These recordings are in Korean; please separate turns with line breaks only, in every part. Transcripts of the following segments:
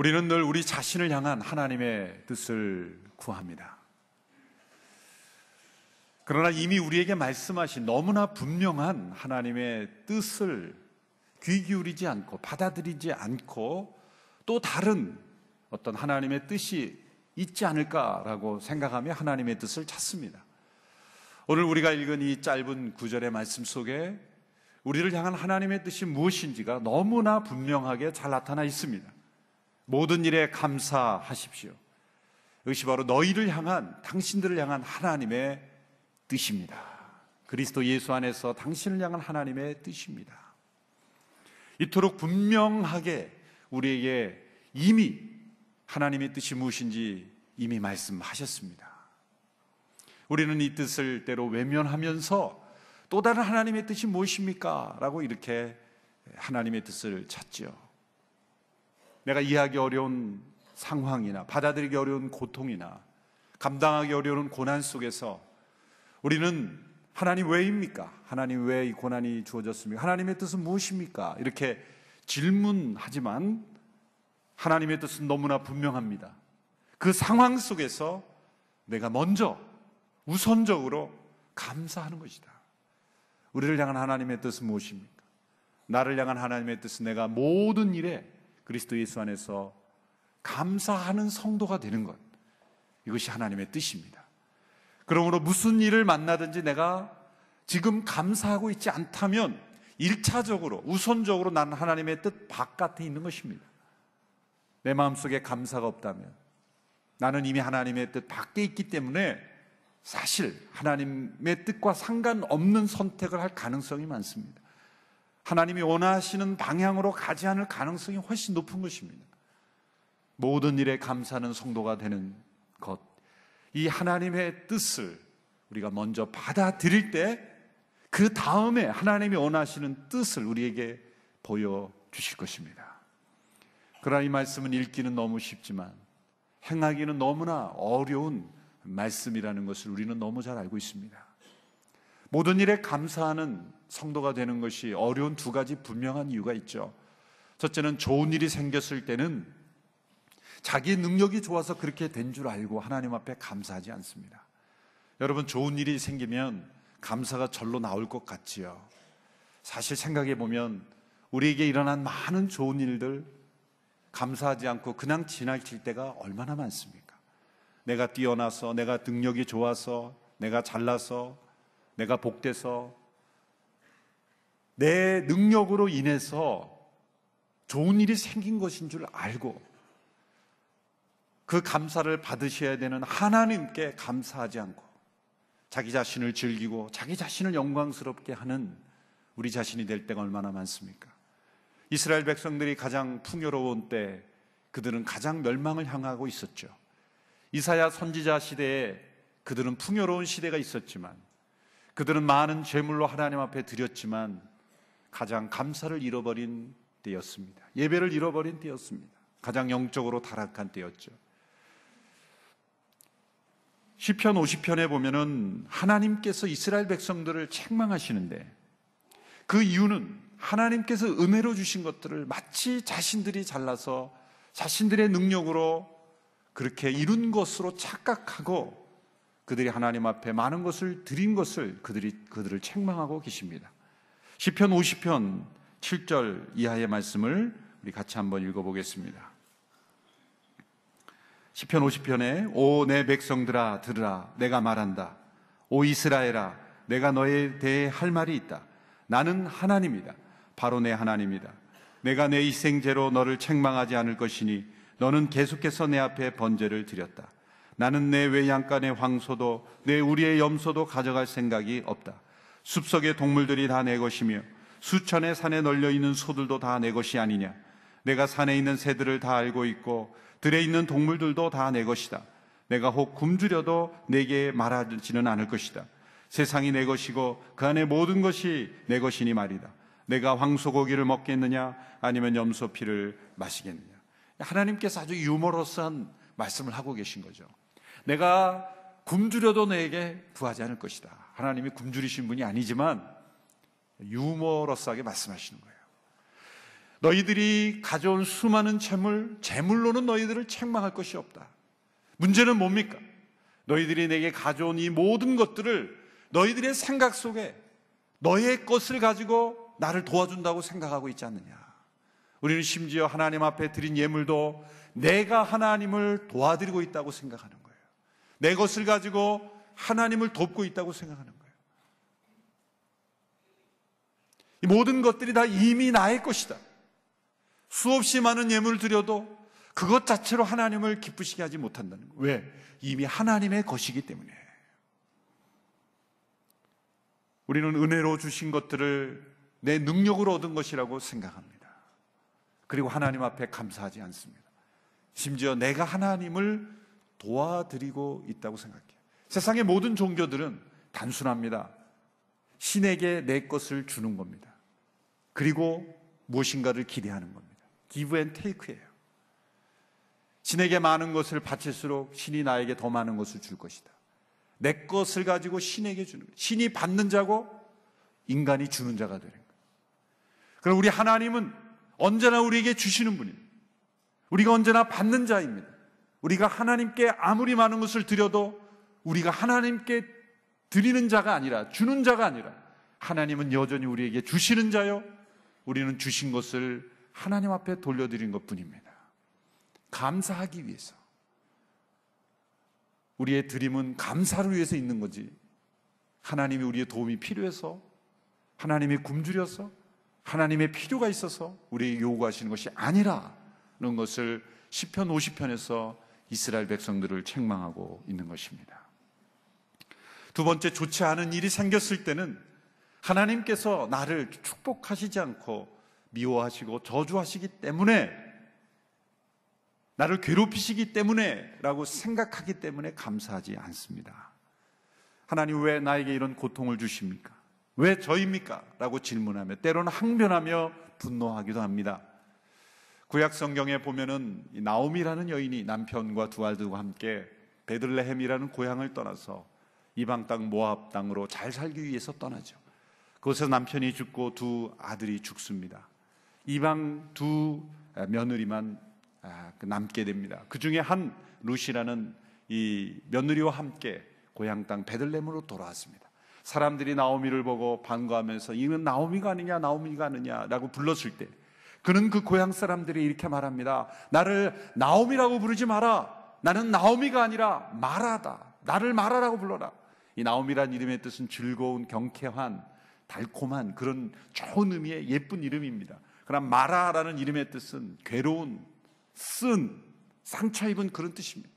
우리는 늘 우리 자신을 향한 하나님의 뜻을 구합니다. 그러나 이미 우리에게 말씀하신 너무나 분명한 하나님의 뜻을 귀 기울이지 않고 받아들이지 않고 또 다른 어떤 하나님의 뜻이 있지 않을까라고 생각하며 하나님의 뜻을 찾습니다. 오늘 우리가 읽은 이 짧은 구절의 말씀 속에 우리를 향한 하나님의 뜻이 무엇인지가 너무나 분명하게 잘 나타나 있습니다. 모든 일에 감사하십시오. 이것이 바로 너희를 향한, 당신들을 향한 하나님의 뜻입니다. 그리스도 예수 안에서 당신을 향한 하나님의 뜻입니다. 이토록 분명하게 우리에게 이미 하나님의 뜻이 무엇인지 이미 말씀하셨습니다. 우리는 이 뜻을 때로 외면하면서 또 다른 하나님의 뜻이 무엇입니까? 라고 이렇게 하나님의 뜻을 찾죠. 내가 이해하기 어려운 상황이나 받아들이기 어려운 고통이나 감당하기 어려운 고난 속에서 우리는 하나님 왜입니까? 하나님 왜 이 고난이 주어졌습니까? 하나님의 뜻은 무엇입니까? 이렇게 질문하지만 하나님의 뜻은 너무나 분명합니다. 그 상황 속에서 내가 먼저 우선적으로 감사하는 것이다. 우리를 향한 하나님의 뜻은 무엇입니까? 나를 향한 하나님의 뜻은 내가 모든 일에 그리스도 예수 안에서 감사하는 성도가 되는 것, 이것이 하나님의 뜻입니다. 그러므로 무슨 일을 만나든지 내가 지금 감사하고 있지 않다면 1차적으로 우선적으로 나는 하나님의 뜻 바깥에 있는 것입니다. 내 마음속에 감사가 없다면 나는 이미 하나님의 뜻 밖에 있기 때문에 사실 하나님의 뜻과 상관없는 선택을 할 가능성이 많습니다. 하나님이 원하시는 방향으로 가지 않을 가능성이 훨씬 높은 것입니다. 모든 일에 감사하는 성도가 되는 것, 이 하나님의 뜻을 우리가 먼저 받아들일 때 그 다음에 하나님이 원하시는 뜻을 우리에게 보여주실 것입니다. 그러나 이 말씀은 읽기는 너무 쉽지만 행하기는 너무나 어려운 말씀이라는 것을 우리는 너무 잘 알고 있습니다. 모든 일에 감사하는 성도가 되는 것이 어려운 두 가지 분명한 이유가 있죠. 첫째는 좋은 일이 생겼을 때는 자기의 능력이 좋아서 그렇게 된 줄 알고 하나님 앞에 감사하지 않습니다. 여러분, 좋은 일이 생기면 감사가 절로 나올 것 같지요. 사실 생각해 보면 우리에게 일어난 많은 좋은 일들 감사하지 않고 그냥 지나칠 때가 얼마나 많습니까? 내가 뛰어나서, 내가 능력이 좋아서, 내가 잘나서, 내가 복돼서, 내 능력으로 인해서 좋은 일이 생긴 것인 줄 알고 그 감사를 받으셔야 되는 하나님께 감사하지 않고 자기 자신을 즐기고 자기 자신을 영광스럽게 하는 우리 자신이 될 때가 얼마나 많습니까? 이스라엘 백성들이 가장 풍요로운 때 그들은 가장 멸망을 향하고 있었죠. 이사야 선지자 시대에 그들은 풍요로운 시대가 있었지만 그들은 많은 재물로 하나님 앞에 드렸지만 가장 감사를 잃어버린 때였습니다. 예배를 잃어버린 때였습니다. 가장 영적으로 타락한 때였죠. 시편 50편에 보면은 하나님께서 이스라엘 백성들을 책망하시는데 그 이유는 하나님께서 은혜로 주신 것들을 마치 자신들이 잘나서 자신들의 능력으로 그렇게 이룬 것으로 착각하고 그들이 하나님 앞에 많은 것을 드린 것을 그들을 책망하고 계십니다. 시편 50편 7절 이하의 말씀을 우리 같이 한번 읽어보겠습니다. 시편 50편에 오 내 백성들아 들으라 내가 말한다. 오 이스라엘아 내가 너에 대해 할 말이 있다. 나는 하나님이다. 바로 내 하나님이다. 내가 내 희생제로 너를 책망하지 않을 것이니 너는 계속해서 내 앞에 번제를 드렸다. 나는 내 외양간의 황소도 내 우리의 염소도 가져갈 생각이 없다. 숲속의 동물들이 다 내 것이며 수천의 산에 널려있는 소들도 다 내 것이 아니냐. 내가 산에 있는 새들을 다 알고 있고 들에 있는 동물들도 다 내 것이다. 내가 혹 굶주려도 내게 말하지는 않을 것이다. 세상이 내 것이고 그 안에 모든 것이 내 것이니 말이다. 내가 황소 고기를 먹겠느냐 아니면 염소 피를 마시겠느냐. 하나님께서 아주 유머러스한 말씀을 하고 계신 거죠. 내가 굶주려도 내게 구하지 않을 것이다. 하나님이 굶주리신 분이 아니지만 유머러스하게 말씀하시는 거예요. 너희들이 가져온 수많은 재물로는 너희들을 책망할 것이 없다. 문제는 뭡니까? 너희들이 내게 가져온 이 모든 것들을 너희들의 생각 속에 너의 것을 가지고 나를 도와준다고 생각하고 있지 않느냐. 우리는 심지어 하나님 앞에 드린 예물도 내가 하나님을 도와드리고 있다고 생각하는 거예요. 내 것을 가지고 하나님을 돕고 있다고 생각하는 거예요. 이 모든 것들이 다 이미 나의 것이다. 수없이 많은 예물을 드려도 그것 자체로 하나님을 기쁘시게 하지 못한다는 거예요. 왜? 이미 하나님의 것이기 때문에. 우리는 은혜로 주신 것들을 내 능력으로 얻은 것이라고 생각합니다. 그리고 하나님 앞에 감사하지 않습니다. 심지어 내가 하나님을 도와드리고 있다고 생각해요. 세상의 모든 종교들은 단순합니다. 신에게 내 것을 주는 겁니다. 그리고 무엇인가를 기대하는 겁니다. give and take예요. 신에게 많은 것을 바칠수록 신이 나에게 더 많은 것을 줄 것이다. 내 것을 가지고 신에게 주는 거예요. 신이 받는 자고 인간이 주는 자가 되는 거예요. 그럼 우리 하나님은 언제나 우리에게 주시는 분입니다. 우리가 언제나 받는 자입니다. 우리가 하나님께 아무리 많은 것을 드려도 우리가 하나님께 드리는 자가 아니라, 주는 자가 아니라, 하나님은 여전히 우리에게 주시는 자요, 우리는 주신 것을 하나님 앞에 돌려드리는 것 뿐입니다. 감사하기 위해서. 우리의 드림은 감사를 위해서 있는 거지, 하나님이 우리의 도움이 필요해서, 하나님이 굶주려서, 하나님의 필요가 있어서 우리에게 요구하시는 것이 아니라는 것을 시편 50편에서 이스라엘 백성들을 책망하고 있는 것입니다. 두 번째, 좋지 않은 일이 생겼을 때는 하나님께서 나를 축복하시지 않고 미워하시고 저주하시기 때문에, 나를 괴롭히시기 때문에 라고 생각하기 때문에 감사하지 않습니다. 하나님 왜 나에게 이런 고통을 주십니까? 왜 저입니까? 라고 질문하며 때로는 항변하며 분노하기도 합니다. 구약 성경에 보면은 나오미라는 여인이 남편과 두 아들과 함께 베들레헴이라는 고향을 떠나서 이방 땅 모압 땅으로 잘 살기 위해서 떠나죠. 그곳에서 남편이 죽고 두 아들이 죽습니다. 이방 두 며느리만 남게 됩니다. 그 중에 한 룻이라는 이 며느리와 함께 고향 땅 베들레헴으로 돌아왔습니다. 사람들이 나오미를 보고 반가워하면서 이건 나오미가 아니냐, 나오미가 아니냐라고 불렀을 때, 그는 그 고향 사람들이 이렇게 말합니다. 나를 나오미라고 부르지 마라. 나는 나오미가 아니라 마라다. 나를 마라라고 불러라. 이 나오미란 이름의 뜻은 즐거운, 경쾌한, 달콤한 그런 좋은 의미의 예쁜 이름입니다. 그러나 마라라는 이름의 뜻은 괴로운, 쓴, 상처 입은 그런 뜻입니다.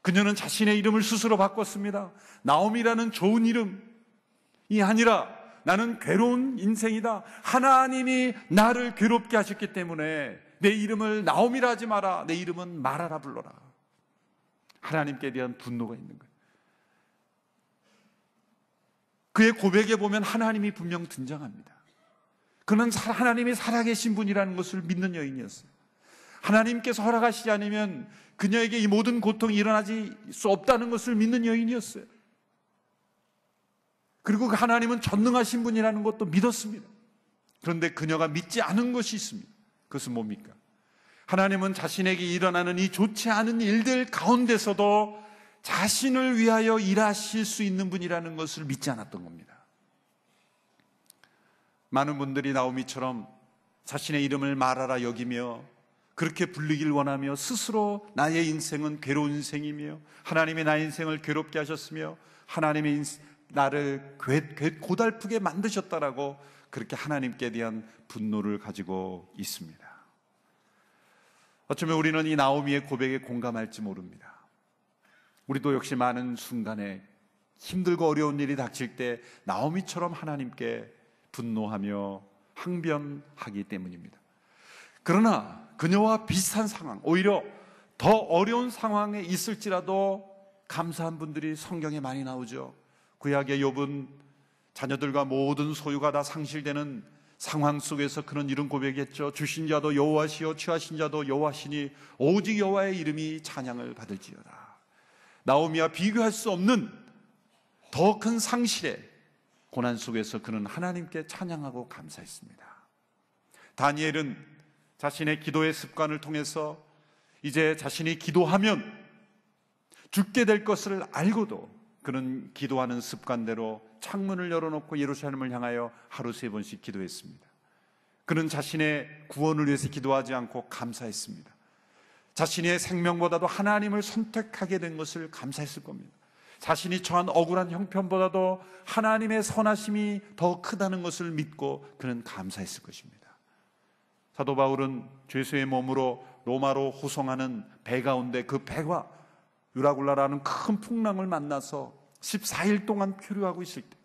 그녀는 자신의 이름을 스스로 바꿨습니다. 나오미라는 좋은 이름이 아니라 나는 괴로운 인생이다. 하나님이 나를 괴롭게 하셨기 때문에 내 이름을 나오미라 하지 마라. 내 이름은 마라라 불러라. 하나님께 대한 분노가 있는 거예요. 그의 고백에 보면 하나님이 분명 등장합니다. 그는 하나님이 살아계신 분이라는 것을 믿는 여인이었어요. 하나님께서 허락하시지 않으면 그녀에게 이 모든 고통이 일어나지 수 없다는 것을 믿는 여인이었어요. 그리고 그 하나님은 전능하신 분이라는 것도 믿었습니다. 그런데 그녀가 믿지 않은 것이 있습니다. 그것은 뭡니까? 하나님은 자신에게 일어나는 이 좋지 않은 일들 가운데서도 자신을 위하여 일하실 수 있는 분이라는 것을 믿지 않았던 겁니다. 많은 분들이 나오미처럼 자신의 이름을 마라라 여기며 그렇게 불리길 원하며 스스로 나의 인생은 괴로운 인생이며 하나님이 나의 인생을 괴롭게 하셨으며 하나님이 나를 고달프게 만드셨다라고 그렇게 하나님께 대한 분노를 가지고 있습니다. 어쩌면 우리는 이 나오미의 고백에 공감할지 모릅니다. 우리도 역시 많은 순간에 힘들고 어려운 일이 닥칠 때 나오미처럼 하나님께 분노하며 항변하기 때문입니다. 그러나 그녀와 비슷한 상황, 오히려 더 어려운 상황에 있을지라도 감사한 분들이 성경에 많이 나오죠. 구약의 욥은 자녀들과 모든 소유가 다 상실되는 상황 속에서 그런 이런 고백했죠. 주신 자도 여호와시요 취하신 자도 여호와시니 오직 여호와의 이름이 찬양을 받을지어다. 나오미와 비교할 수 없는 더 큰 상실의 고난 속에서 그는 하나님께 찬양하고 감사했습니다. 다니엘은 자신의 기도의 습관을 통해서 이제 자신이 기도하면 죽게 될 것을 알고도 그는 기도하는 습관대로 창문을 열어놓고 예루살렘을 향하여 하루 3번씩 기도했습니다. 그는 자신의 구원을 위해서 기도하지 않고 감사했습니다. 자신의 생명보다도 하나님을 선택하게 된 것을 감사했을 겁니다. 자신이 처한 억울한 형편보다도 하나님의 선하심이 더 크다는 것을 믿고 그는 감사했을 것입니다. 사도 바울은 죄수의 몸으로 로마로 호송하는 배 가운데 그 배가 유라굴라라는 큰 풍랑을 만나서 14일 동안 표류하고 있을 때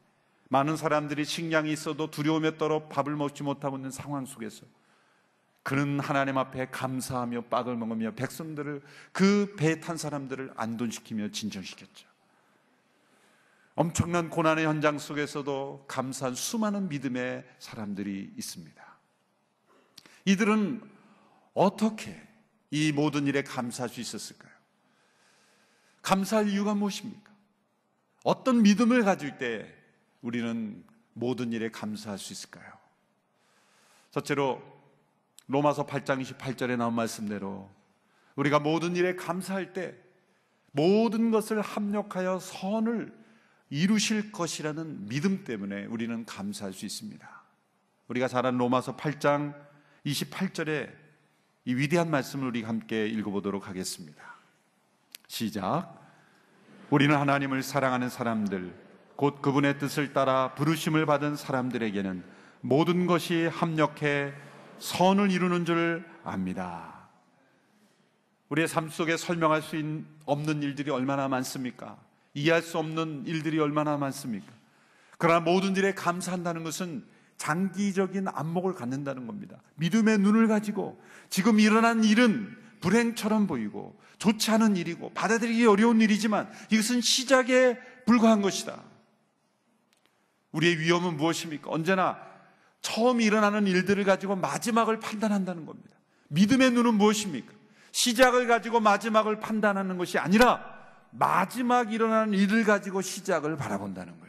많은 사람들이 식량이 있어도 두려움에 떨어 밥을 먹지 못하고 있는 상황 속에서 그는 하나님 앞에 감사하며 빡을 먹으며 백성들을, 그 배에 탄 사람들을 안돈시키며 진정시켰죠. 엄청난 고난의 현장 속에서도 감사한 수많은 믿음의 사람들이 있습니다. 이들은 어떻게 이 모든 일에 감사할 수 있었을까요? 감사할 이유가 무엇입니까? 어떤 믿음을 가질 때 우리는 모든 일에 감사할 수 있을까요? 첫째로 로마서 8장 28절에 나온 말씀대로 우리가 모든 일에 감사할 때 모든 것을 합력하여 선을 이루실 것이라는 믿음 때문에 우리는 감사할 수 있습니다. 우리가 잘 아는 로마서 8장 28절에 이 위대한 말씀을 우리 함께 읽어보도록 하겠습니다. 시작. 우리는 하나님을 사랑하는 사람들, 곧 그분의 뜻을 따라 부르심을 받은 사람들에게는 모든 것이 합력해 선을 이루는 줄 압니다. 우리의 삶 속에 설명할 수 없는 일들이 얼마나 많습니까? 이해할 수 없는 일들이 얼마나 많습니까? 그러나 모든 일에 감사한다는 것은 장기적인 안목을 갖는다는 겁니다. 믿음의 눈을 가지고 지금 일어난 일은 불행처럼 보이고 좋지 않은 일이고 받아들이기 어려운 일이지만 이것은 시작에 불과한 것이다. 우리의 위험은 무엇입니까? 언제나 처음 일어나는 일들을 가지고 마지막을 판단한다는 겁니다. 믿음의 눈은 무엇입니까? 시작을 가지고 마지막을 판단하는 것이 아니라 마지막 일어나는 일을 가지고 시작을 바라본다는 거예요.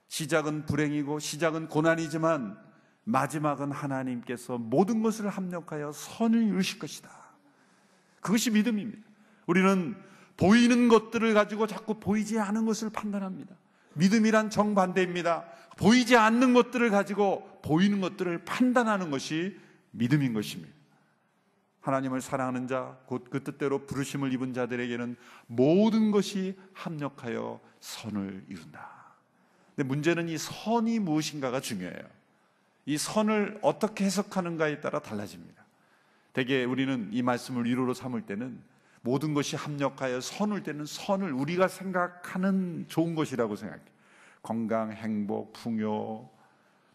시작은 불행이고 시작은 고난이지만 마지막은 하나님께서 모든 것을 합력하여 선을 이루실 것이다. 그것이 믿음입니다. 우리는 보이는 것들을 가지고 자꾸 보이지 않은 것을 판단합니다. 믿음이란 정반대입니다. 보이지 않는 것들을 가지고 보이는 것들을 판단하는 것이 믿음인 것입니다. 하나님을 사랑하는 자, 곧 그 뜻대로 부르심을 입은 자들에게는 모든 것이 합력하여 선을 이룬다. 근데 문제는 이 선이 무엇인가가 중요해요. 이 선을 어떻게 해석하는가에 따라 달라집니다. 대개 우리는 이 말씀을 위로로 삼을 때는 모든 것이 합력하여 선을 때는 선을 우리가 생각하는 좋은 것이라고 생각해요. 건강, 행복, 풍요,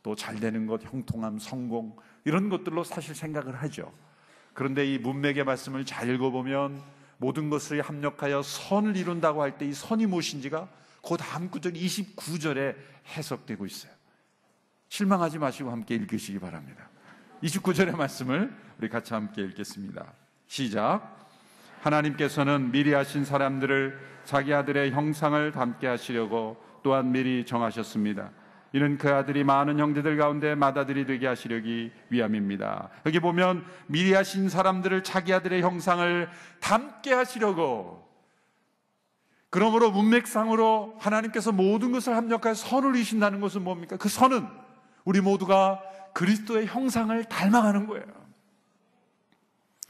또 잘 되는 것, 형통함, 성공, 이런 것들로 사실 생각을 하죠. 그런데 이 문맥의 말씀을 잘 읽어보면 모든 것을 합력하여 선을 이룬다고 할 때 이 선이 무엇인지가 그 다음 구절 29절에 해석되고 있어요. 실망하지 마시고 함께 읽으시기 바랍니다. 29절의 말씀을 우리 같이 함께 읽겠습니다. 시작. 하나님께서는 미리 하신 사람들을 자기 아들의 형상을 닮게 하시려고 또한 미리 정하셨습니다. 이는 그 아들이 많은 형제들 가운데 맏아들이 되게 하시려기 위함입니다. 여기 보면 미리 하신 사람들을 자기 아들의 형상을 닮게 하시려고, 그러므로 문맥상으로 하나님께서 모든 것을 합력하여 선을 이루신다는 것은 뭡니까? 그 선은 우리 모두가 그리스도의 형상을 닮아가는 거예요.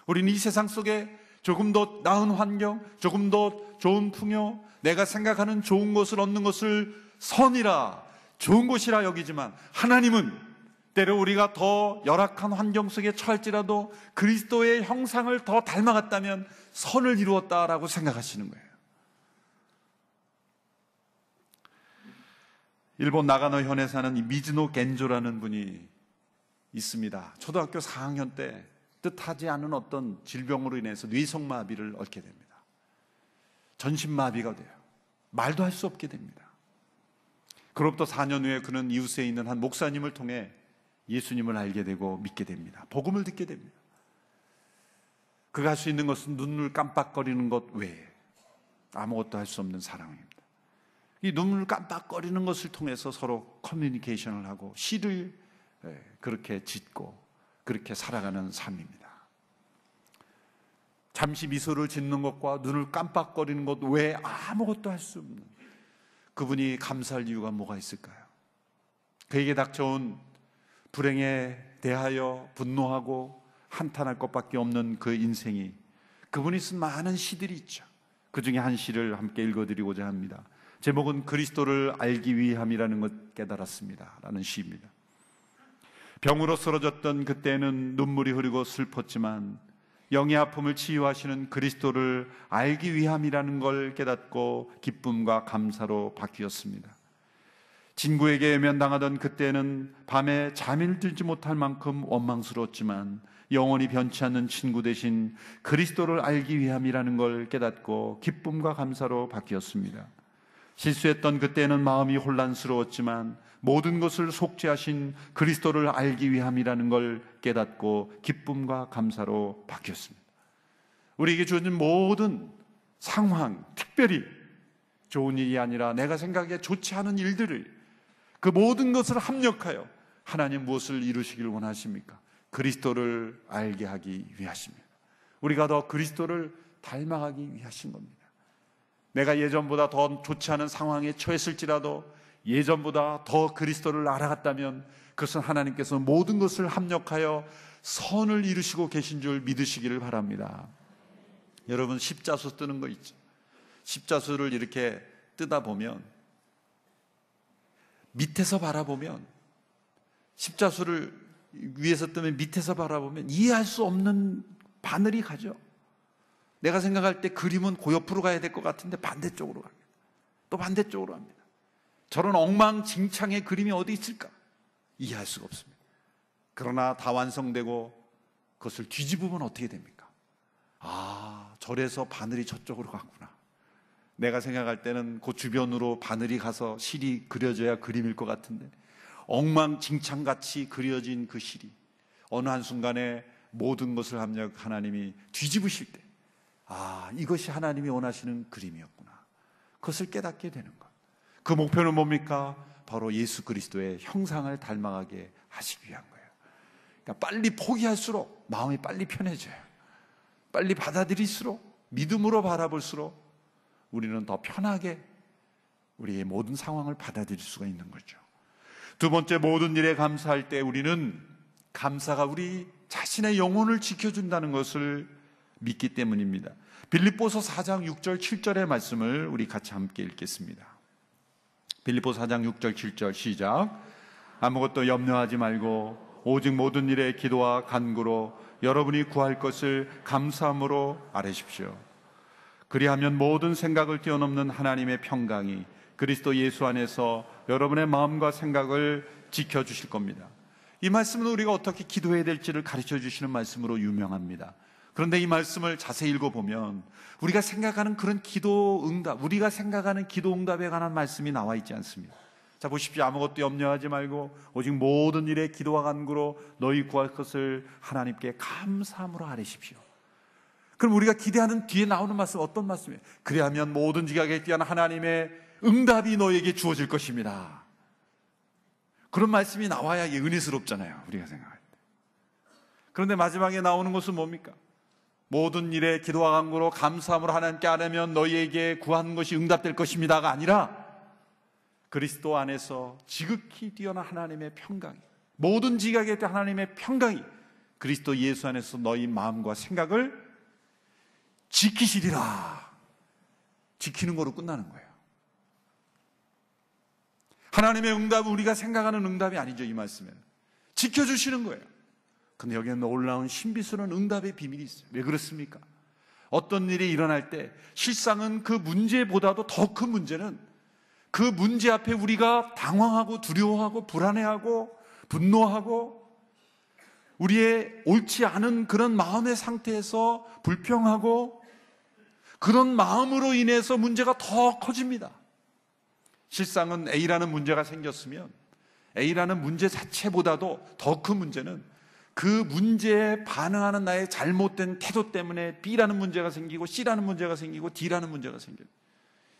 우리는 이 세상 속에 조금 더 나은 환경, 조금 더 좋은 풍요, 내가 생각하는 좋은 것을 얻는 것을 선이라, 좋은 것이라 여기지만 하나님은 때로 우리가 더 열악한 환경 속에 처할지라도 그리스도의 형상을 더 닮아갔다면 선을 이루었다라고 생각하시는 거예요. 일본 나가노현에 사는 미즈노 겐조라는 분이 있습니다. 초등학교 4학년 때 뜻하지 않은 어떤 질병으로 인해서 뇌성마비를 앓게 됩니다. 전신마비가 돼요. 말도 할 수 없게 됩니다. 그로부터 4년 후에 그는 이웃에 있는 한 목사님을 통해 예수님을 알게 되고 믿게 됩니다. 복음을 듣게 됩니다. 그가 할 수 있는 것은 눈을 깜빡거리는 것 외에 아무것도 할 수 없는 사랑입니다. 이 눈을 깜빡거리는 것을 통해서 서로 커뮤니케이션을 하고 시를 그렇게 짓고 그렇게 살아가는 삶입니다. 잠시 미소를 짓는 것과 눈을 깜빡거리는 것 외에 아무것도 할 수 없는 그분이 감사할 이유가 뭐가 있을까요? 그에게 닥쳐온 불행에 대하여 분노하고 한탄할 것밖에 없는 그 인생이, 그분이 쓴 많은 시들이 있죠. 그 중에 한 시를 함께 읽어드리고자 합니다. 제목은 그리스도를 알기 위함이라는 것 깨달았습니다 라는 시입니다. 병으로 쓰러졌던 그때는 눈물이 흐르고 슬펐지만 영의 아픔을 치유하시는 그리스도를 알기 위함이라는 걸 깨닫고 기쁨과 감사로 바뀌었습니다. 친구에게 외면당하던 그때는 밤에 잠이 들지 못할 만큼 원망스러웠지만 영원히 변치 않는 친구 대신 그리스도를 알기 위함이라는 걸 깨닫고 기쁨과 감사로 바뀌었습니다. 실수했던 그때는 마음이 혼란스러웠지만 모든 것을 속죄하신 그리스도를 알기 위함이라는 걸 깨닫고 기쁨과 감사로 바뀌었습니다. 우리에게 주어진 모든 상황, 특별히 좋은 일이 아니라 내가 생각에 좋지 않은 일들을, 그 모든 것을 합력하여 하나님 무엇을 이루시길 원하십니까? 그리스도를 알게 하기 위하십니다. 우리가 더 그리스도를 닮아가기 위하신 겁니다. 내가 예전보다 더 좋지 않은 상황에 처했을지라도 예전보다 더 그리스도를 알아갔다면 그것은 하나님께서 모든 것을 합력하여 선을 이루시고 계신 줄 믿으시기를 바랍니다. 여러분, 십자수 뜨는 거 있죠? 십자수를 이렇게 뜨다 보면, 밑에서 바라보면, 십자수를 위에서 뜨면 밑에서 바라보면 이해할 수 없는 바늘이 가죠. 내가 생각할 때 그림은 그 옆으로 가야 될 것 같은데 반대쪽으로 갑니다. 또 반대쪽으로 갑니다. 저런 엉망진창의 그림이 어디 있을까? 이해할 수가 없습니다. 그러나 다 완성되고 그것을 뒤집으면 어떻게 됩니까? 아, 절에서 바늘이 저쪽으로 갔구나. 내가 생각할 때는 그 주변으로 바늘이 가서 실이 그려져야 그림일 것 같은데 엉망진창같이 그려진 그 실이 어느 한순간에 모든 것을 합력 하나님이 뒤집으실 때, 아, 이것이 하나님이 원하시는 그림이었구나. 그것을 깨닫게 되는 것. 그 목표는 뭡니까? 바로 예수 그리스도의 형상을 닮아가게 하시기 위한 거예요. 그러니까 빨리 포기할수록 마음이 빨리 편해져요. 빨리 받아들일수록, 믿음으로 바라볼수록 우리는 더 편하게 우리의 모든 상황을 받아들일 수가 있는 거죠. 두 번째, 모든 일에 감사할 때 우리는 감사가 우리 자신의 영혼을 지켜준다는 것을 믿기 때문입니다. 빌립보서 4장 6절 7절의 말씀을 우리 같이 함께 읽겠습니다. 빌립보서 4장 6절 7절 시작. 아무것도 염려하지 말고 오직 모든 일에 기도와 간구로 여러분이 구할 것을 감사함으로 아뢰십시오. 그리하면 모든 생각을 뛰어넘는 하나님의 평강이 그리스도 예수 안에서 여러분의 마음과 생각을 지켜주실 겁니다. 이 말씀은 우리가 어떻게 기도해야 될지를 가르쳐 주시는 말씀으로 유명합니다. 그런데 이 말씀을 자세히 읽어보면 우리가 생각하는 그런 기도 응답, 우리가 생각하는 기도 응답에 관한 말씀이 나와 있지 않습니다. 자, 보십시오. 아무것도 염려하지 말고 오직 모든 일에 기도와 간구로 너희 구할 것을 하나님께 감사함으로 아뢰십시오. 그럼 우리가 기대하는 뒤에 나오는 말씀, 어떤 말씀이에요? 그리하면 모든 지각에 뛰어난 하나님의 응답이 너에게 주어질 것입니다. 그런 말씀이 나와야 이게 은혜스럽잖아요, 우리가 생각할 때. 그런데 마지막에 나오는 것은 뭡니까? 모든 일에 기도와 간구로 감사함으로 하나님께 아뢰면 너희에게 구하는 것이 응답될 것입니다가 아니라 그리스도 안에서 지극히 뛰어난 하나님의 평강이, 모든 지각에 대한 하나님의 평강이 그리스도 예수 안에서 너희 마음과 생각을 지키시리라. 지키는 거로 끝나는 거예요. 하나님의 응답은 우리가 생각하는 응답이 아니죠. 이 말씀에는 지켜주시는 거예요. 근데 여기에 놀라운 신비스러운 응답의 비밀이 있어요. 왜 그렇습니까? 어떤 일이 일어날 때 실상은 그 문제보다도 더 큰 문제는 그 문제 앞에 우리가 당황하고 두려워하고 불안해하고 분노하고 우리의 옳지 않은 그런 마음의 상태에서 불평하고 그런 마음으로 인해서 문제가 더 커집니다. 실상은 A라는 문제가 생겼으면 A라는 문제 자체보다도 더 큰 문제는 그 문제에 반응하는 나의 잘못된 태도 때문에 B라는 문제가 생기고 C라는 문제가 생기고 D라는 문제가 생겨요.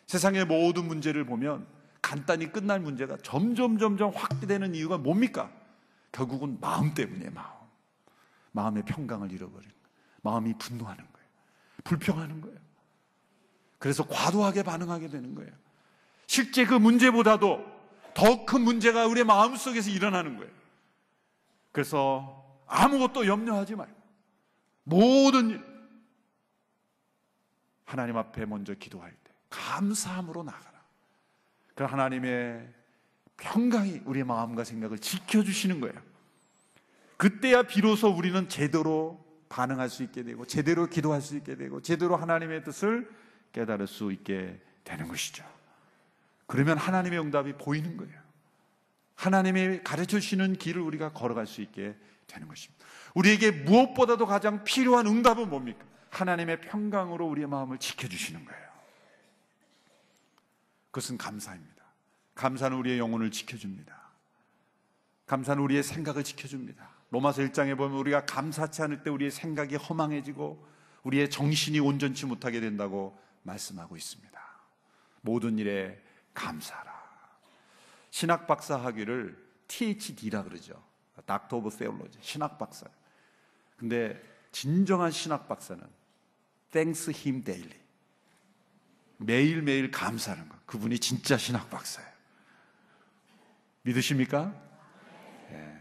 세상의 모든 문제를 보면 간단히 끝날 문제가 점점 확대되는 이유가 뭡니까? 결국은 마음 때문이에요. 마음. 마음의 평강을 잃어버린 거예요. 마음이 분노하는 거예요. 불평하는 거예요. 그래서 과도하게 반응하게 되는 거예요. 실제 그 문제보다도 더 큰 문제가 우리의 마음속에서 일어나는 거예요. 그래서 아무것도 염려하지 말고 모든 일 하나님 앞에 먼저 기도할 때 감사함으로 나가라. 그 하나님의 평강이 우리의 마음과 생각을 지켜주시는 거예요. 그때야 비로소 우리는 제대로 반응할 수 있게 되고 제대로 기도할 수 있게 되고 제대로 하나님의 뜻을 깨달을 수 있게 되는 것이죠. 그러면 하나님의 응답이 보이는 거예요. 하나님이 가르쳐 주시는 길을 우리가 걸어갈 수 있게 되는 것입니다. 우리에게 무엇보다도 가장 필요한 응답은 뭡니까? 하나님의 평강으로 우리의 마음을 지켜주시는 거예요. 그것은 감사입니다. 감사는 우리의 영혼을 지켜줍니다. 감사는 우리의 생각을 지켜줍니다. 로마서 1장에 보면 우리가 감사치 않을 때 우리의 생각이 허망해지고 우리의 정신이 온전치 못하게 된다고 말씀하고 있습니다. 모든 일에 감사하라. 신학 박사 학위를 THD라 그러죠. Doctor of Theology, 신학 박사. 근데 진정한 신학 박사는 Thanks Him Daily, 매일매일 감사하는 것. 그분이 진짜 신학 박사예요. 믿으십니까? 예.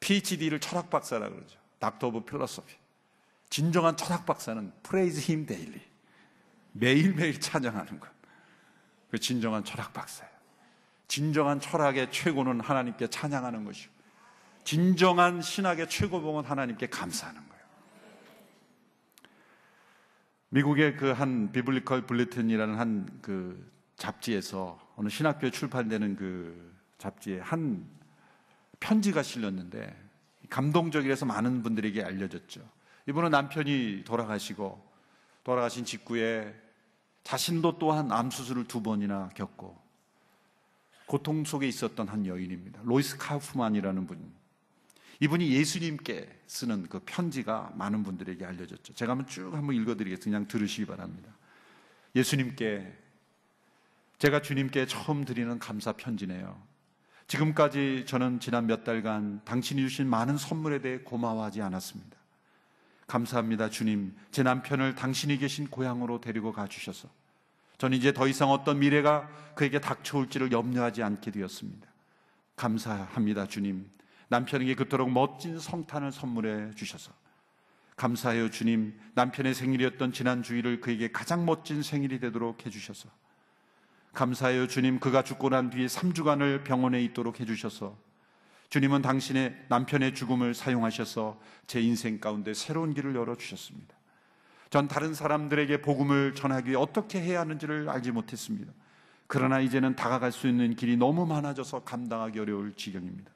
PhD를 철학 박사라 그러죠. Doctor of Philosophy. 진정한 철학 박사는 Praise Him Daily, 매일매일 찬양하는 것. 그 진정한 철학 박사예요. 진정한 철학의 최고는 하나님께 찬양하는 것이고 진정한 신학의 최고봉은 하나님께 감사하는 거예요. 미국의 그 한 비블리컬 블리튼이라는 한 그 잡지에서 어느 신학교에 출판되는 그 잡지에 한 편지가 실렸는데 감동적이라서 많은 분들에게 알려졌죠. 이분은 남편이 돌아가신 직후에 자신도 또한 암 수술을 2번이나 겪고 고통 속에 있었던 한 여인입니다. 로이스 카우프만이라는 분. 이분이 예수님께 쓰는 그 편지가 많은 분들에게 알려졌죠. 제가 한번 읽어드리겠습니다. 그냥 들으시기 바랍니다. 예수님께, 제가 주님께 처음 드리는 감사 편지네요. 지금까지 저는 지난 몇 달간 당신이 주신 많은 선물에 대해 고마워하지 않았습니다. 감사합니다, 주님. 제 남편을 당신이 계신 고향으로 데리고 가주셔서 저는 이제 더 이상 어떤 미래가 그에게 닥쳐올지를 염려하지 않게 되었습니다. 감사합니다, 주님. 남편에게 그토록 멋진 성탄을 선물해 주셔서 감사해요, 주님. 남편의 생일이었던 지난 주일을 그에게 가장 멋진 생일이 되도록 해주셔서 감사해요, 주님. 그가 죽고 난 뒤에 3주간을 병원에 있도록 해주셔서 주님은 당신의 남편의 죽음을 사용하셔서 제 인생 가운데 새로운 길을 열어주셨습니다. 전 다른 사람들에게 복음을 전하기 위해 어떻게 해야 하는지를 알지 못했습니다. 그러나 이제는 다가갈 수 있는 길이 너무 많아져서 감당하기 어려울 지경입니다.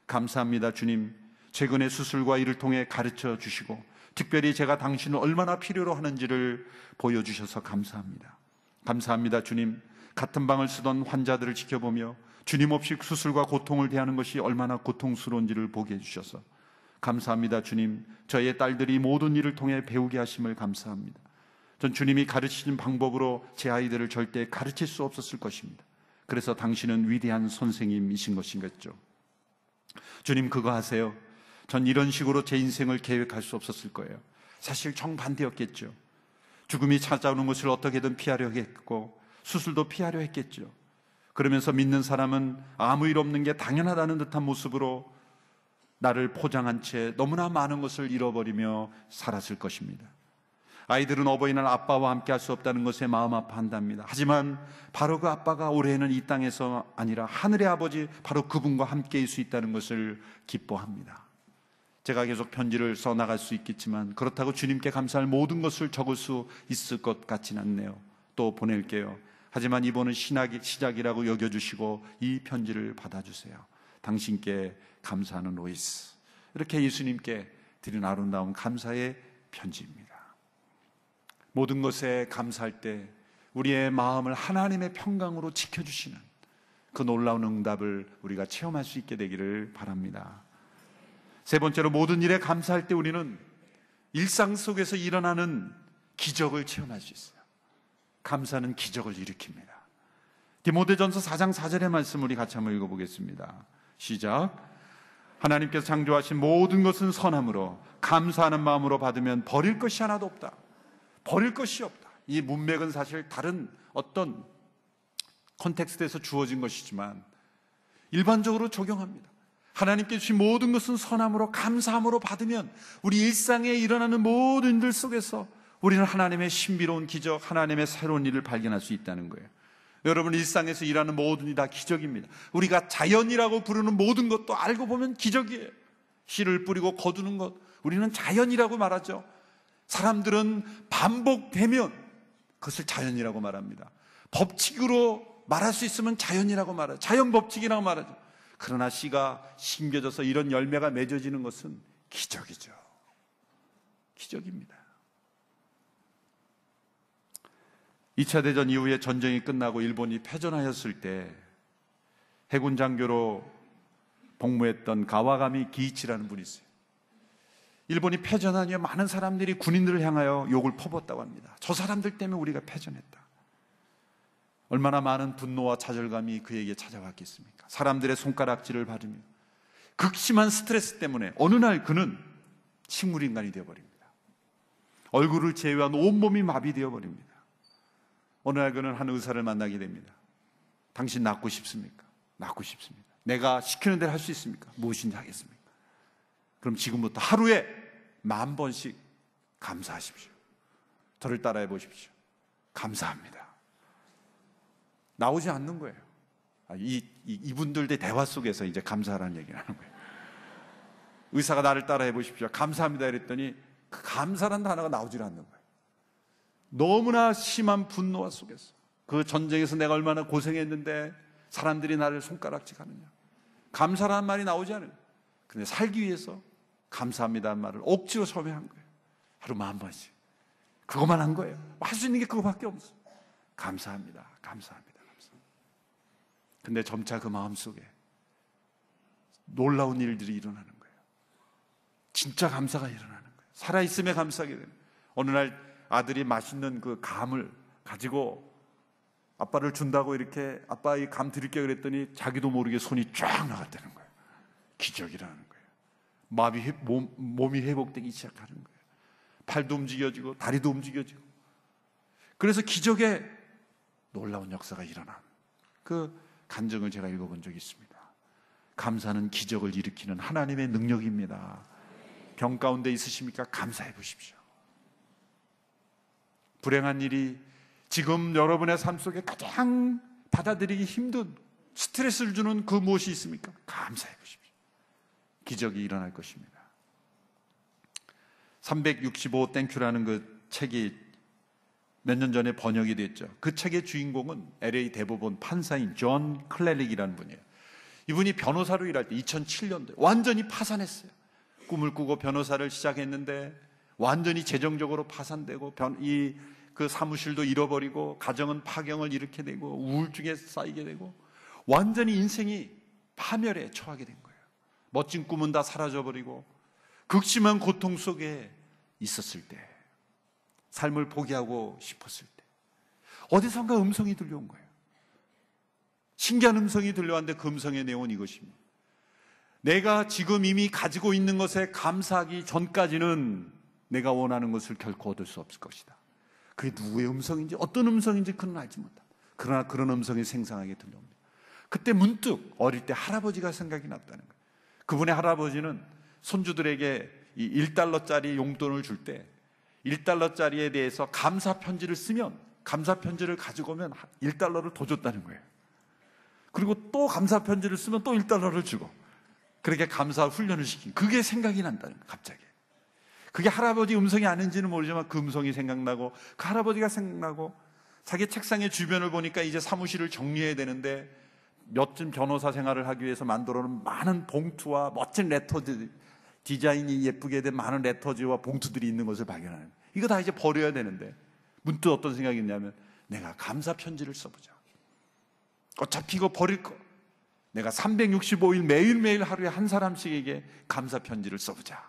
감사합니다, 주님. 최근의 수술과 이를 통해 가르쳐 주시고 특별히 제가 당신을 얼마나 필요로 하는지를 보여주셔서 감사합니다. 감사합니다, 주님. 같은 방을 쓰던 환자들을 지켜보며 주님 없이 수술과 고통을 대하는 것이 얼마나 고통스러운지를 보게 해주셔서 감사합니다, 주님. 저의 딸들이 모든 일을 통해 배우게 하심을 감사합니다. 전 주님이 가르치신 방법으로 제 아이들을 절대 가르칠 수 없었을 것입니다. 그래서 당신은 위대한 선생님이신 것인겠죠. 주님, 그거 하세요. 전 이런 식으로 제 인생을 계획할 수 없었을 거예요. 사실 정반대였겠죠. 죽음이 찾아오는 것을 어떻게든 피하려 했고 수술도 피하려 했겠죠. 그러면서 믿는 사람은 아무 일 없는 게 당연하다는 듯한 모습으로 나를 포장한 채 너무나 많은 것을 잃어버리며 살았을 것입니다. 아이들은 어버이날 아빠와 함께 할 수 없다는 것에 마음 아파한답니다. 하지만 바로 그 아빠가 올해는 이 땅에서 아니라 하늘의 아버지, 바로 그분과 함께일 수 있다는 것을 기뻐합니다. 제가 계속 편지를 써나갈 수 있겠지만 그렇다고 주님께 감사할 모든 것을 적을 수 있을 것 같진 않네요. 또 보낼게요. 하지만 이번은 신학의 시작이라고 여겨주시고 이 편지를 받아주세요. 당신께 감사하는 로이스. 이렇게 예수님께 드린 아름다운 감사의 편지입니다. 모든 것에 감사할 때 우리의 마음을 하나님의 평강으로 지켜주시는 그 놀라운 응답을 우리가 체험할 수 있게 되기를 바랍니다. 세 번째로, 모든 일에 감사할 때 우리는 일상 속에서 일어나는 기적을 체험할 수 있어요. 감사는 기적을 일으킵니다. 디모데전서 4장 4절의 말씀 우리 같이 한번 읽어보겠습니다. 시작. 하나님께서 창조하신 모든 것은 선함으로 감사하는 마음으로 받으면 버릴 것이 하나도 없다. 버릴 것이 없다. 이 문맥은 사실 다른 어떤 컨텍스트에서 주어진 것이지만 일반적으로 적용합니다. 하나님께 주신 모든 것은 선함으로 감사함으로 받으면 우리 일상에 일어나는 모든 일 속에서 우리는 하나님의 신비로운 기적, 하나님의 새로운 일을 발견할 수 있다는 거예요. 여러분, 일상에서 일하는 모든 일이 다 기적입니다. 우리가 자연이라고 부르는 모든 것도 알고 보면 기적이에요. 씨를 뿌리고 거두는 것, 우리는 자연이라고 말하죠. 사람들은 반복되면 그것을 자연이라고 말합니다. 법칙으로 말할 수 있으면 자연이라고 말하죠. 자연 법칙이라고 말하죠. 그러나 씨가 심겨져서 이런 열매가 맺어지는 것은 기적이죠. 기적입니다. 2차 대전 이후에 전쟁이 끝나고 일본이 패전하였을 때 해군 장교로 복무했던 가와가미 기이치라는 분이 있어요. 일본이 패전한 이후에 많은 사람들이 군인들을 향하여 욕을 퍼붓다고 합니다. 저 사람들 때문에 우리가 패전했다. 얼마나 많은 분노와 좌절감이 그에게 찾아왔겠습니까? 사람들의 손가락질을 받으며 극심한 스트레스 때문에 어느 날 그는 식물인간이 되어버립니다. 얼굴을 제외한 온몸이 마비되어 버립니다. 어느 날 그는 한 의사를 만나게 됩니다. 당신 낫고 싶습니까? 낫고 싶습니다. 내가 시키는 대로 할 수 있습니까? 무엇인지 하겠습니까? 그럼 지금부터 하루에 10,000번씩 감사하십시오. 저를 따라해 보십시오. 감사합니다. 나오지 않는 거예요. 이분들의 대화 속에서 이제 감사라는 얘기를 하는 거예요. 의사가 나를 따라해 보십시오. 감사합니다. 이랬더니 그 감사라는 단어가 나오질 않는 거예요. 너무나 심한 분노와 속에서 그 전쟁에서 내가 얼마나 고생했는데 사람들이 나를 손가락질하느냐. 감사라는 말이 나오지 않아요. 근데 살기 위해서 감사합니다는 말을 억지로 소매한 거예요. 하루 10,000번씩. 그것만 한 거예요. 할 수 있는 게 그거밖에 없어요. 감사합니다. 감사합니다. 감사합니다. 근데 점차 그 마음속에 놀라운 일들이 일어나는 거예요. 진짜 감사가 일어나는 거예요. 살아있음에 감사하게 되는 거예요. 어느 날 아들이 맛있는 그 감을 가지고 아빠를 준다고 이렇게 아빠 이 감 드릴게 그랬더니 자기도 모르게 손이 쫙 나갔다는 거예요. 기적이라는 거예요. 몸이 회복되기 시작하는 거예요. 팔도 움직여지고 다리도 움직여지고. 그래서 기적의 놀라운 역사가 일어난 그 간증을 제가 읽어본 적이 있습니다. 감사는 기적을 일으키는 하나님의 능력입니다. 병 가운데 있으십니까? 감사해 보십시오. 불행한 일이 지금 여러분의 삶 속에 가장 받아들이기 힘든 스트레스를 주는 그 무엇이 있습니까? 감사해 보십시오. 기적이 일어날 것입니다. 365 땡큐라는 그 책이 몇 년 전에 번역이 됐죠. 그 책의 주인공은 LA 대법원 판사인 존 클레릭이라는 분이에요. 이분이 변호사로 일할 때 2007년도에 완전히 파산했어요. 꿈을 꾸고 변호사를 시작했는데 완전히 재정적으로 파산되고 그 사무실도 잃어버리고 가정은 파경을 일으키게 되고 우울증에 쌓이게 되고 완전히 인생이 파멸에 처하게 된 거예요. 멋진 꿈은 다 사라져버리고 극심한 고통 속에 있었을 때, 삶을 포기하고 싶었을 때 어디선가 음성이 들려온 거예요. 신기한 음성이 들려왔는데 그 음성의 내용은 이것입니다. 내가 지금 이미 가지고 있는 것에 감사하기 전까지는 내가 원하는 것을 결코 얻을 수 없을 것이다. 그게 누구의 음성인지 어떤 음성인지 그는 알지 못합니다. 그러나 그런 음성이 생생하게 들려옵니다. 그때 문득 어릴 때 할아버지가 생각이 났다는 거예요. 그분의 할아버지는 손주들에게 이 1달러짜리 용돈을 줄 때 1달러짜리에 대해서 감사 편지를 쓰면 감사 편지를 가지고 오면 1달러를 더 줬다는 거예요. 그리고 또 감사 편지를 쓰면 또 1달러를 주고 그렇게 감사 훈련을 시킨 그게 생각이 난다는 거예요. 갑자기. 그게 할아버지 음성이 아닌지는 모르지만 그 음성이 생각나고 그 할아버지가 생각나고 자기 책상의 주변을 보니까 이제 사무실을 정리해야 되는데 멋진 변호사 생활을 하기 위해서 만들어놓은 많은 봉투와 멋진 레터들 디자인이 예쁘게 된 많은 레터지와 봉투들이 있는 것을 발견하는 거예요. 이거 다 이제 버려야 되는데 문득 어떤 생각이 있냐면 내가 감사 편지를 써보자. 어차피 이거 버릴 거. 내가 365일 매일매일 하루에 한 사람씩에게 감사 편지를 써보자.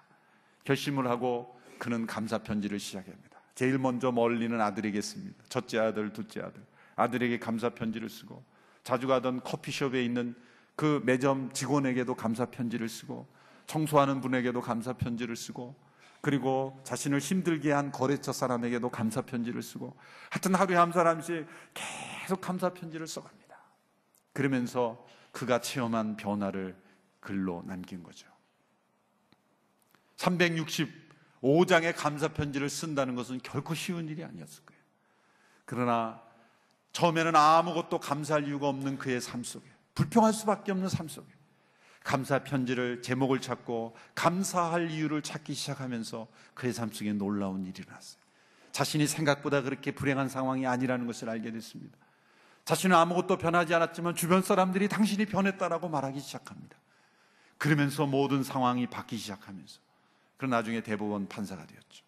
결심을 하고 그는 감사 편지를 시작합니다. 제일 먼저 멀리는 아들에게 씁니다. 첫째 아들, 둘째 아들. 아들에게 감사 편지를 쓰고 자주 가던 커피숍에 있는 그 매점 직원에게도 감사 편지를 쓰고 청소하는 분에게도 감사 편지를 쓰고, 그리고 자신을 힘들게 한 거래처 사람에게도 감사 편지를 쓰고, 하여튼 하루에 한 사람씩 계속 감사 편지를 써갑니다. 그러면서 그가 체험한 변화를 글로 남긴 거죠. 365장의 감사 편지를 쓴다는 것은 결코 쉬운 일이 아니었을 거예요. 그러나 처음에는 아무것도 감사할 이유가 없는 그의 삶 속에, 불평할 수밖에 없는 삶 속에 감사 편지를, 제목을 찾고 감사할 이유를 찾기 시작하면서 그의 삶 속에 놀라운 일이 일어났어요. 자신이 생각보다 그렇게 불행한 상황이 아니라는 것을 알게 됐습니다. 자신은 아무것도 변하지 않았지만 주변 사람들이 당신이 변했다라고 말하기 시작합니다. 그러면서 모든 상황이 바뀌기 시작하면서, 그런 나중에 대법원 판사가 되었죠.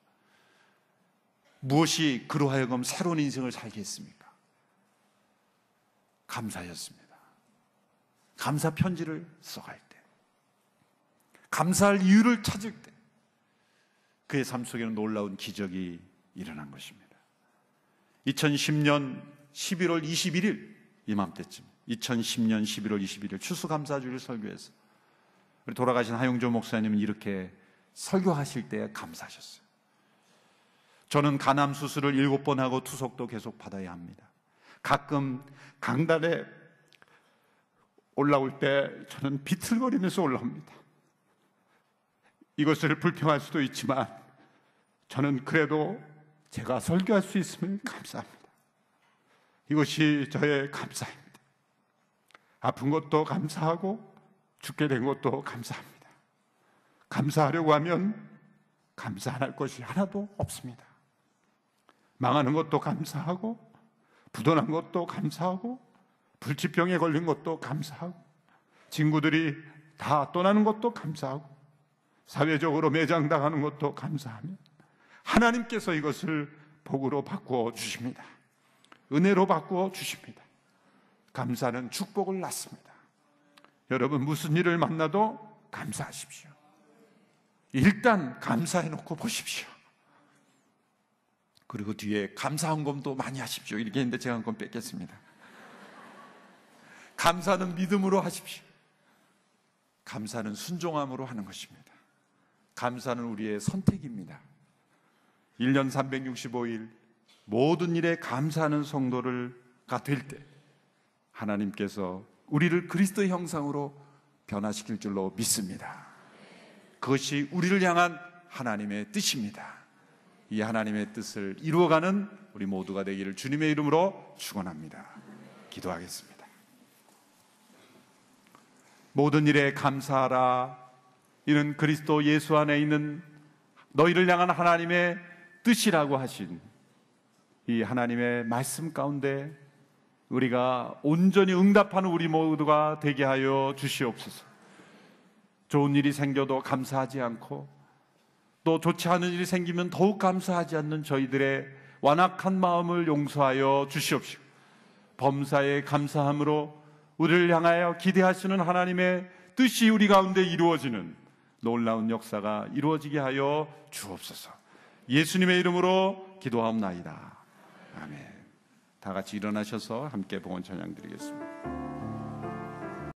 무엇이 그로 하여금 새로운 인생을 살게 했습니까? 감사였습니다. 감사 편지를 써갈 때, 감사할 이유를 찾을 때 그의 삶 속에는 놀라운 기적이 일어난 것입니다. 2010년 11월 21일 이맘때쯤, 2010년 11월 21일 추수감사주를 설교해서 우리 돌아가신 하용조 목사님은 이렇게 설교하실 때 감사하셨어요. 저는 간암 수술을 7번 하고 투석도 계속 받아야 합니다. 가끔 강단에 올라올 때 저는 비틀거리면서 올라옵니다. 이것을 불평할 수도 있지만 저는 그래도 제가 설교할 수 있으면 감사합니다. 이것이 저의 감사입니다. 아픈 것도 감사하고 죽게 된 것도 감사합니다. 감사하려고 하면 감사 안 할 것이 하나도 없습니다. 망하는 것도 감사하고, 부도난 것도 감사하고, 불치병에 걸린 것도 감사하고, 친구들이 다 떠나는 것도 감사하고, 사회적으로 매장당하는 것도 감사하며, 하나님께서 이것을 복으로 바꾸어 주십니다. 은혜로 바꾸어 주십니다. 감사는 축복을 낳습니다. 여러분, 무슨 일을 만나도 감사하십시오. 일단 감사해놓고 보십시오. 그리고 뒤에 감사헌금도 많이 하십시오. 이렇게 했는데 제가 한 건 뺏겠습니다. 감사는 믿음으로 하십시오. 감사는 순종함으로 하는 것입니다. 감사는 우리의 선택입니다. 1년 365일 모든 일에 감사하는 성도가 될 때 하나님께서 우리를 그리스도의 형상으로 변화시킬 줄로 믿습니다. 그것이 우리를 향한 하나님의 뜻입니다. 이 하나님의 뜻을 이루어가는 우리 모두가 되기를 주님의 이름으로 축원합니다. 기도하겠습니다. 모든 일에 감사하라. 이는 그리스도 예수 안에 있는 너희를 향한 하나님의 뜻이라고 하신 이 하나님의 말씀 가운데 우리가 온전히 응답하는 우리 모두가 되게 하여 주시옵소서. 좋은 일이 생겨도 감사하지 않고, 또 좋지 않은 일이 생기면 더욱 감사하지 않는 저희들의 완악한 마음을 용서하여 주시옵시고, 범사에 감사함으로 우리를 향하여 기대하시는 하나님의 뜻이 우리 가운데 이루어지는 놀라운 역사가 이루어지게 하여 주옵소서. 예수님의 이름으로 기도하옵나이다. 아멘. 다 같이 일어나셔서 함께 봉헌 찬양 드리겠습니다.